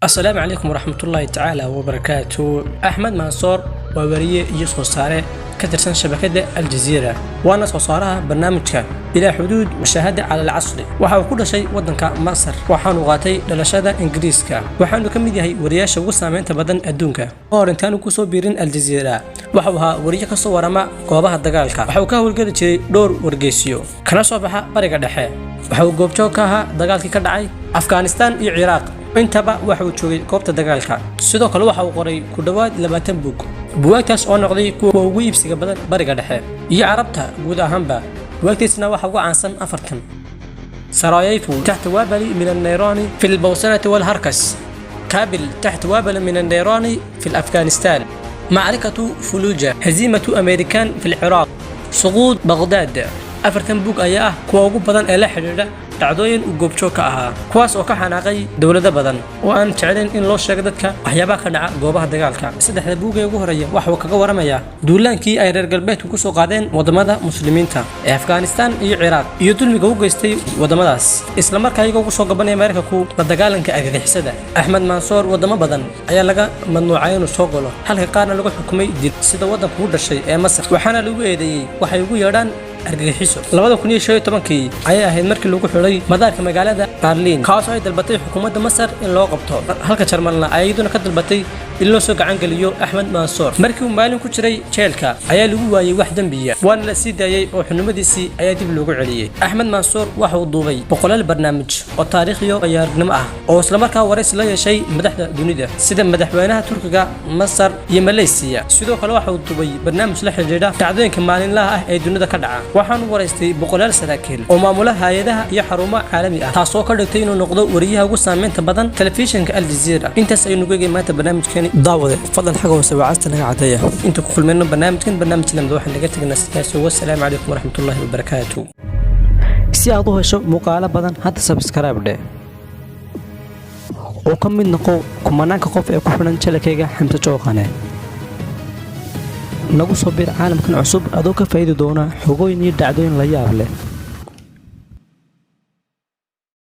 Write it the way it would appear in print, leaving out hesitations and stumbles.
السلام عليكم ورحمة الله تعالى وبركاته. أحمد منصور ووريه يسوع صاره كترسن شبكة الجزيرة وأنا صارها برنامجك بلا حدود مشاهدة على العصر وحاول كل شيء ودنك مصر وحانو غاتي للشهادة إنجليزكا وحانو كمية هي ورياش وسامين تبدن الدنكا أورنتانو كوسو بيرين الجزيرة وحوها وريك صور ما قوابها الدجالكا وحاول كهول قد شيء دور ورجيسيو كنا صباحا بريق دحى وحاول جوبتوكها دجالكي كدعي أفغانستان والعراق intaba waxa uu joogay goobta dagaalka sidoo kale waxa uu qoray ku dhawaad 20 buug buugtaas oo noqday kuwa ugu iibsiga badan bariga dhexe iyo carabta guud ahaanba buugtaasna waxa ugu caansan afartan سراييف تحت وابل من النيران في البوسنة والهركس كابل تحت وابل من النيران في الأفغانستان معركة فلوجة هزيمة أمريكان في العراق سقوط بغداد أفرتن بوك أياه كوا ugu badan ee la xiriira dhacdooyin u goobjoog ah kuwaas oo ka xanaaqay dawladda badan oo aan jeclayn in loo sheego dadka waxyaabaha ka dhaca goobaha dagaalka saddexda buug ee ugu horeeya waxa uu kaga waramayaa duulaankii ay reer galbeedku ku soo qaadeen wadamada muslimiinta ee Afghanistan iyo Iraq iyo dulmiga u geystay wadamadaas isla markaa iyaga ugu soo gabanaya Mareykanku la dagaalanka argagixisada Ahmed Mansour wadamo badan ayaa laga mamnuucay inuu soo galo halka qaarna lagu xukumay dil sida wadanku u dhashay ee Masar waxaana lagu eedeeyay waxay ugu yeedhaan argagixiso 2015 ayay ahayd markii lagu xulay madaarka magaalada Berlin kaas oo ay dalbatay xukuumadda Masar in loo qabto halka Jarmalna ay iyaduna ka dalbatay in loo soo gacan galiyo Ahmed Mansour markii uu maalin ku jiray jeelka ayaa lagu waayay wax dambiya waana la sii daayay oo xunumadiisii ayaa dib loogu celiyay Ahmed Mansour waxa uu duubay boqolaal barnaamij oo taariikhiyo ciyaarnimo ah oo isla markaa waraysi la yeeshay madaxda dunida sida madaxweynaha Turkiga Masar iyo Malaysia sidoo kale waxa uu duubay barnaamij la xiriira dhacdooyinka maalinlaha ah ee dunida ka dhaca waxaan waraystay boqolaal saraakiil oo maamulaha hay'adaha iyo xarumaha caalami ah taasoo ka dhigtay inuu noqdo wariyaha ugu saameynta badan telefishinka Al Jazeera intaas ay nugu maanta barnaamijkan daawade fadlan xaga hoose wacasta naga cadeeya inta ku kulmayno barnaamijkan lamada waxaan naga tagnaa sidaas oo assalaamu calaykum waraxmatullaahi wabarakaatuh si aad u hesho muuqaalo badan hadda subscribe dhe oo ka mid noqo kumanaanka qof ee ku xiran channelkayga Xamza Jooqane nagu soo bir caalamkan cusub adoo ka faa'iido doona xogooyin iyo dhacdooyin la yaab leh